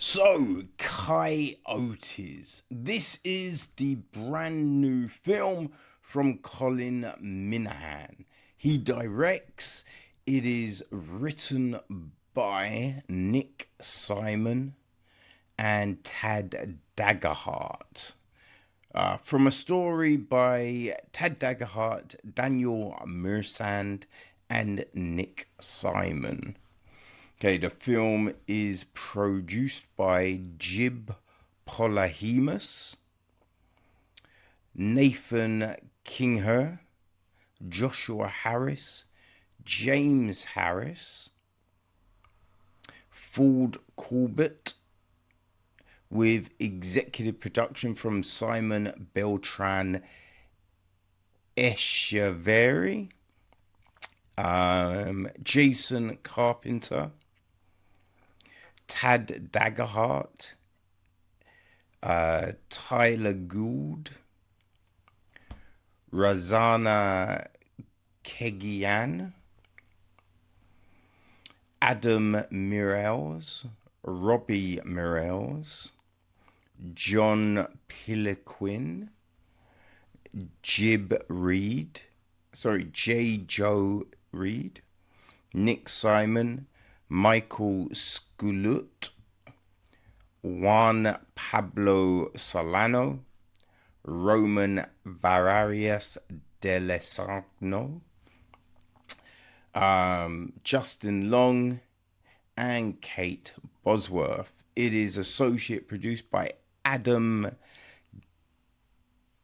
So, Coyotes. This is the brand new film from Colin Minihan. He directs. It is written by Nick Simon and Tad Daggerhart. From a story by Tad Daggerhart, Daniel Mersand, and Nick Simon. Okay, the film is produced by Jib Polahemus, Nathan Kingher, Joshua Harris, James Harris, Ford Corbett, with executive production from Simon Beltran Echeverry, Jason Carpenter, Tad Daggerhart, Tyler Gould, Razana Kegian, Adam Mireles, Robbie Mireles, John Piliquin, J. Joe Reed, Nick Simon, Michael Sculut, Juan Pablo Solano, Roman Vararias Delesagno, Justin Long, and Kate Bosworth. It is associate produced by Adam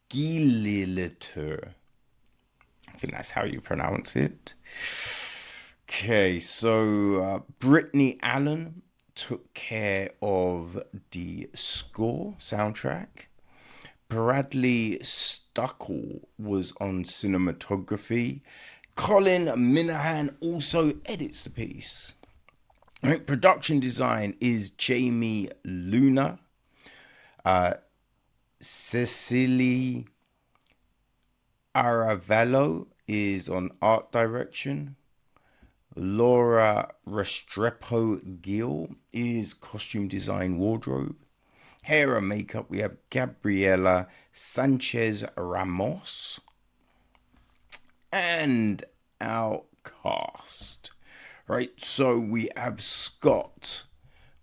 Gililiter. I think that's how you pronounce it. Okay, so Brittany Allen took care of the soundtrack. Bradley Stuckle was on cinematography. Colin Minihan also edits the piece. Right, production design is Jamie Luna. Cecily Aravello is on art direction. Laura Restrepo Gill is costume design wardrobe. Hair and makeup, we have Gabriela Sanchez Ramos. And our cast. Right, so we have Scott,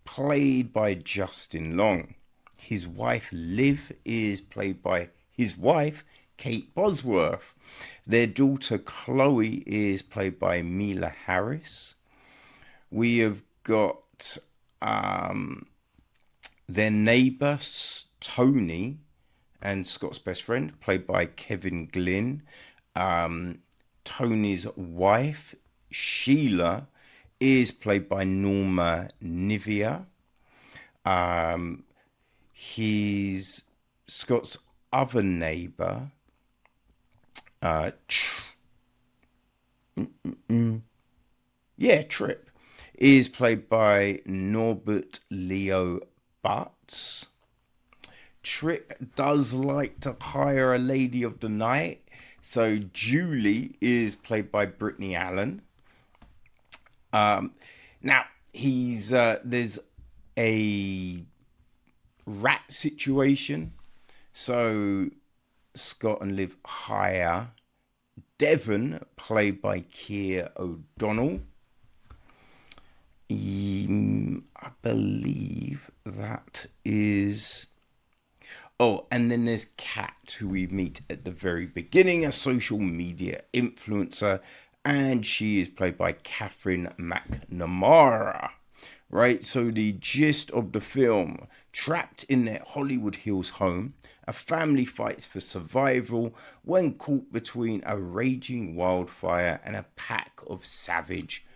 played by Justin Long. His wife Liv is played by his wife Kate Bosworth. Their daughter Chloe is played by Mila Harris. We have got their neighbour Tony and Scott's best friend, played by Kevin Glynn. Tony's wife Sheila is played by Norma Nivea. Scott's other neighbour, Trip, is played by Norbert Leo Butts. Trip does like to hire a lady of the night, so Julie is played by Brittany Allen. Now there's a rat situation, so Scott and Liv hire Devon, played by Keir O'Donnell. I believe that is... Oh, and then there's Kat, who we meet at the very beginning, a social media influencer, and she is played by Catherine McNamara. Right, so the gist of the film: trapped in their Hollywood Hills home, a family fights for survival when caught between a raging wildfire and a pack of savage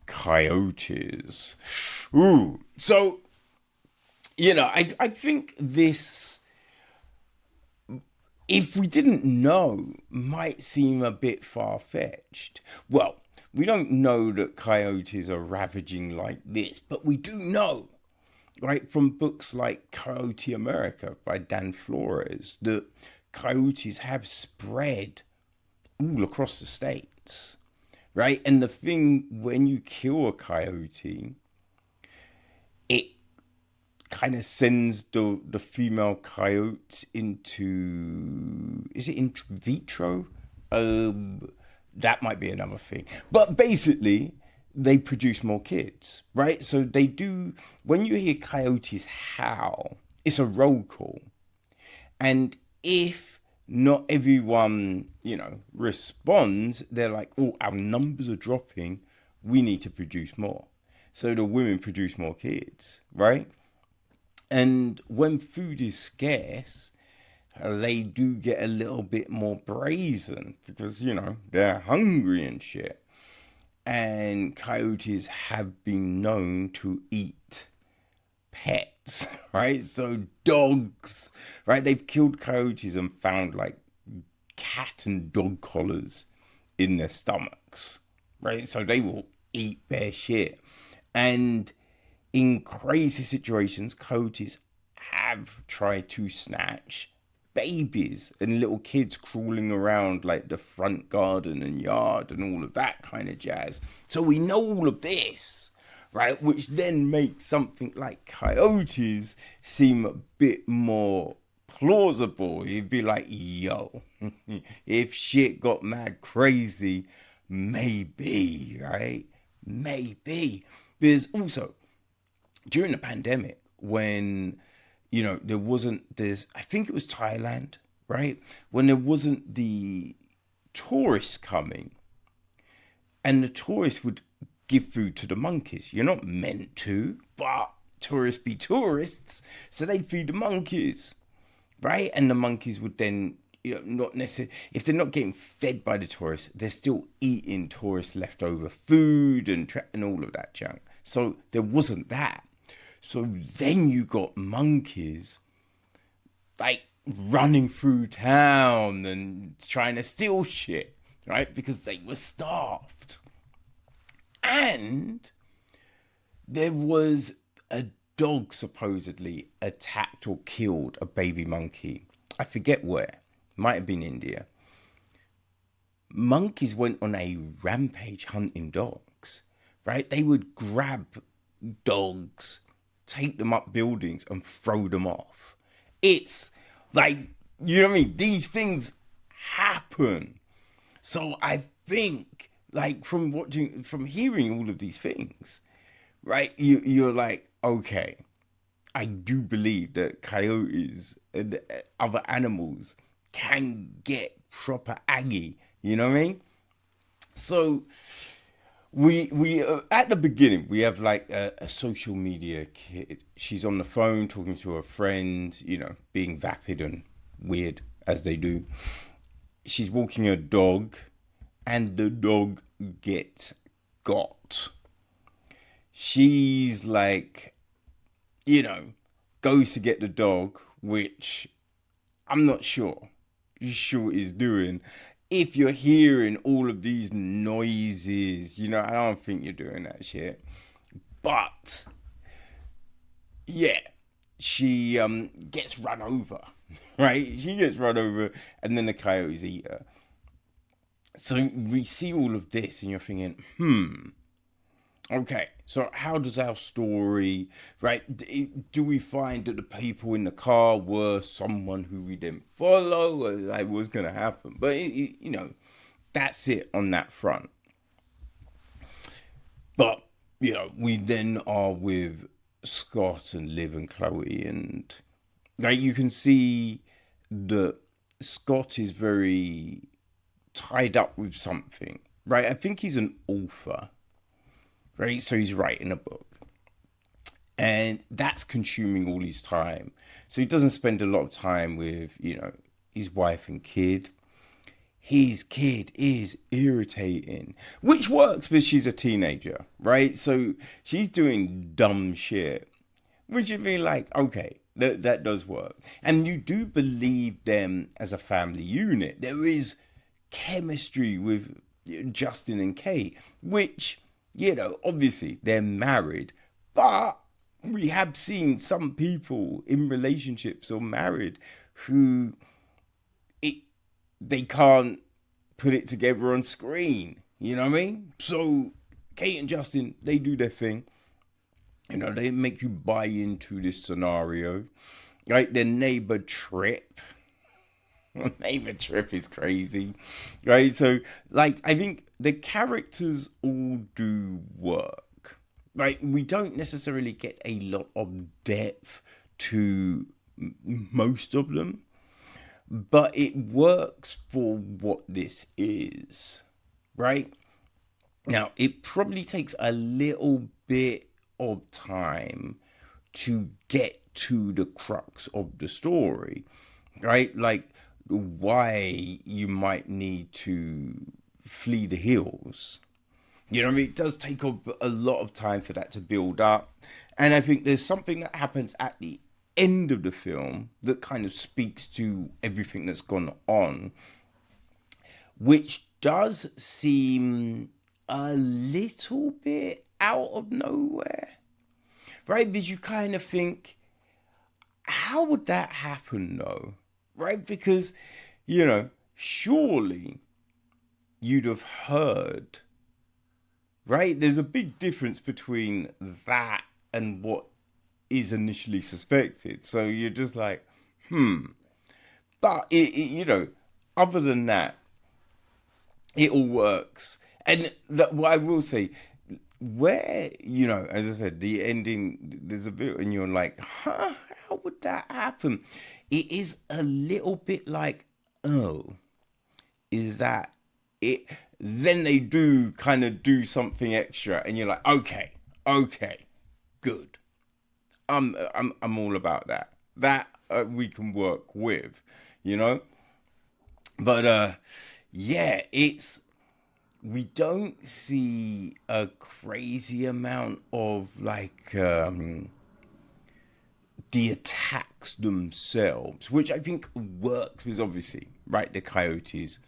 coyotes. Ooh, so, I think this, if we didn't know, might seem a bit far-fetched. Well, we don't know that coyotes are ravaging like this, but we do know, right, from books like Coyote America by Dan Flores, that coyotes have spread all across the states, right? And the thing, when you kill a coyote, it kind of sends the female coyote into, is it in vitro? That might be another thing. But basically, they produce more kids, right? So they do, when you hear coyotes howl, it's a roll call. And if not everyone, responds, they're like, oh, our numbers are dropping. We need to produce more. So the women produce more kids, right? And when food is scarce, they do get a little bit more brazen because, they're hungry and shit. And coyotes have been known to eat pets, right? So dogs, right? They've killed coyotes and found like cat and dog collars in their stomachs, right? So they will eat their shit. And in crazy situations, coyotes have tried to snatch babies and little kids crawling around like the front garden and yard and all of that kind of jazz. So we know all of this, right? Which then makes something like coyotes seem a bit more plausible. You'd be like, yo, if shit got mad crazy, maybe, right? Maybe. There's also, during the pandemic, when, there wasn't this, I think it was Thailand, right? When there wasn't the tourists coming, and the tourists would give food to the monkeys. You're not meant to, but tourists be tourists, so they'd feed the monkeys, right? And the monkeys would then, not necessarily, if they're not getting fed by the tourists, they're still eating tourist leftover food and all of that junk. So there wasn't that. So then you got monkeys like running through town and trying to steal shit, right? Because they were starved. And there was a dog supposedly attacked or killed a baby monkey. I forget where. Might have been India. Monkeys went on a rampage hunting dogs, right? They would grab dogs, take them up buildings and throw them off. It's like, you know what I mean? These things happen. So I think, like, from hearing all of these things, right? You're like, okay, I do believe that coyotes and other animals can get proper aggy, you know what I mean? So we at the beginning we have like a social media kid. She's on the phone talking to her friend, being vapid and weird as they do. She's walking her dog, and the dog gets got. She's like, goes to get the dog, which I'm not sure is doing. If you're hearing all of these noises, I don't think you're doing that shit. But yeah, she gets run over, right? She gets run over, and then the coyotes eat her. So we see all of this, and you're thinking, okay, so how does our story, right? Do we find that the people in the car were someone who we didn't follow? Or like, what's going to happen? But, that's it on that front. But, we then are with Scott and Liv and Chloe. And like, you can see that Scott is very tied up with something, right? I think he's an author. Right, so he's writing a book, and that's consuming all his time. So he doesn't spend a lot of time with, his wife and kid. His kid is irritating, which works because she's a teenager, right? So she's doing dumb shit, which you'd be like, okay, that does work. And you do believe them as a family unit. There is chemistry with Justin and Kate, which, obviously they're married, but we have seen some people in relationships or married who they can't put it together on screen. You know what I mean? So Kate and Justin, they do their thing. They make you buy into this scenario. Right, the neighbor trip. Neighbor trip is crazy. Right, so like I think the characters all do work. Right, we don't necessarily get a lot of depth to most of them, but it works for what this is. Right? Now, it probably takes a little bit of time to get to the crux of the story, right? Like why you might need to flee the hills. It does take a lot of time for that to build up. And I think there's something that happens at the end of the film that kind of speaks to everything that's gone on, which does seem a little bit out of nowhere, right? Because you kind of think, how would that happen though? Right? Because, surely you'd have heard, right? There's a big difference between that and what is initially suspected. So you're just like, But, other than that, it all works. And what I will say, where, as I said, the ending, there's a bit and you're like, huh, how would that happen? It is a little bit like, oh, is that it? Then they do kind of do something extra and you're like, okay, good. I'm all about that. That we can work with, But yeah, we don't see a crazy amount of like the attacks themselves, which I think works because obviously, right, the coyotes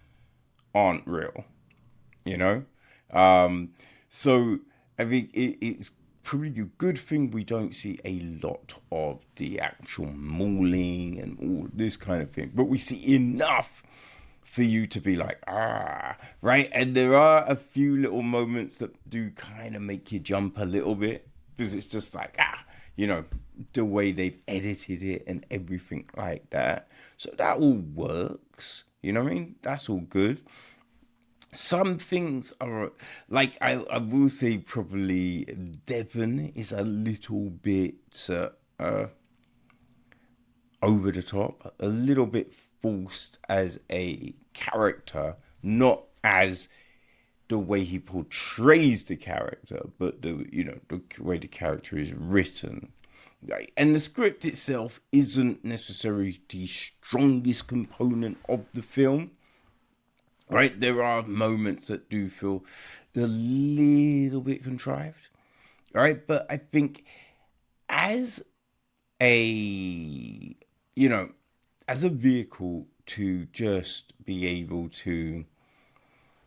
aren't real, you know? So I think it's probably a good thing we don't see a lot of the actual mauling and all this kind of thing, but we see enough for you to be like, right? And there are a few little moments that do kind of make you jump a little bit because it's just like, the way they've edited it and everything like that. So that all works, you know what I mean? That's all good. Some things are like I will say probably Devon is a little bit over the top, a little bit forced as a character, not as the way he portrays the character, but the way the character is written. And the script itself isn't necessarily the strongest component of the film. Right, there are moments that do feel a little bit contrived. Right, but I think as a as a vehicle to just be able to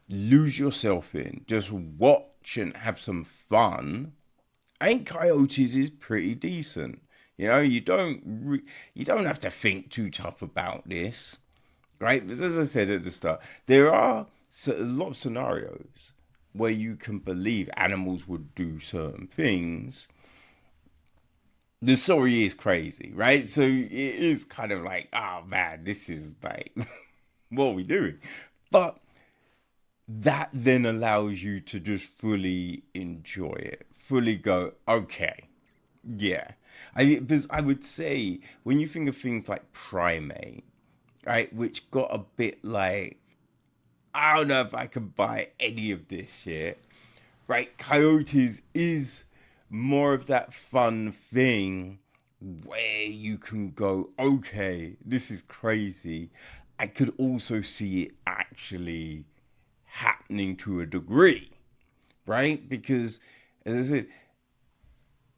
lose yourself in, just watch and have some fun, I think Coyotes is pretty decent. You don't have to think too tough about this. Right? Because as I said at the start, there are a lot of scenarios where you can believe animals would do certain things. The story is crazy, right? So it is kind of like, oh man, this is like, what are we doing? But that then allows you to just fully enjoy it, fully go, okay, yeah. Because I would say, when you think of things like Primate, right, which got a bit like, I don't know if I can buy any of this shit, right? Coyotes is more of that fun thing where you can go, okay, this is crazy. I could also see it actually happening to a degree, right? Because, as I said,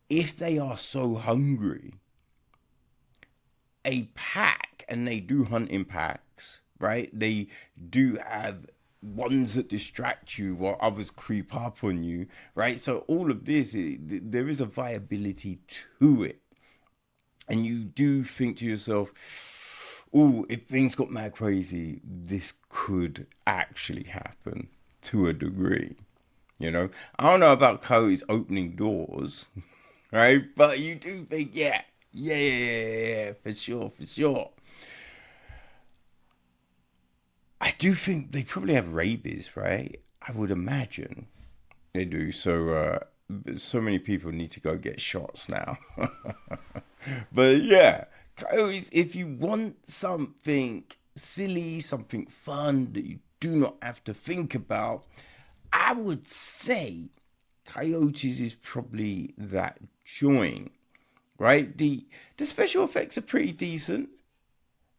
if they are so hungry, a pack, and they do hunt in packs, right? They do have ones that distract you while others creep up on you, right? So all of this, there is a viability to it. And you do think to yourself, oh, if things got mad crazy, this could actually happen to a degree. I don't know about Coyotes opening doors, right? But you do think, yeah, for sure, for sure. I do think they probably have rabies, right? I would imagine they do. So many people need to go get shots now. But yeah, coyotes, if you want something silly, something fun that you do not have to think about, I would say Coyotes is probably that joint, right? The special effects are pretty decent,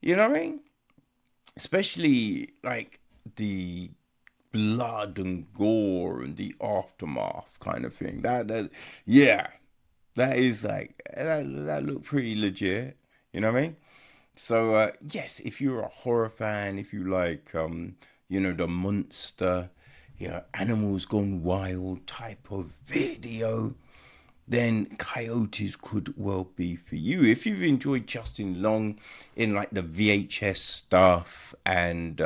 you know what I mean? Especially like the blood and gore and the aftermath kind of thing. Yeah, that is like that looked pretty legit. You know what I mean? So yes, if you're a horror fan, if you like the monster, animals gone wild type of video, then Coyotes could well be for you. If you've enjoyed Justin Long in like the VHS stuff and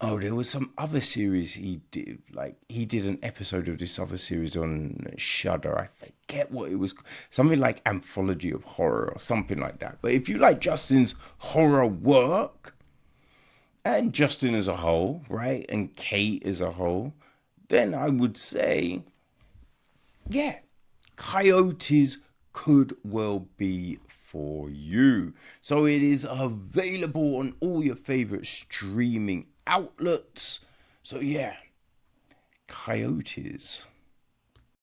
oh, there was some other series he did. Like he did an episode of this other series on Shudder. I forget what it was. Something like Anthology of Horror or something like that. But if you like Justin's horror work and Justin as a whole, right, and Kate as a whole, then I would say, yeah, Coyotes could well be for you. So it is available on all your favorite streaming outlets. So yeah, Coyotes.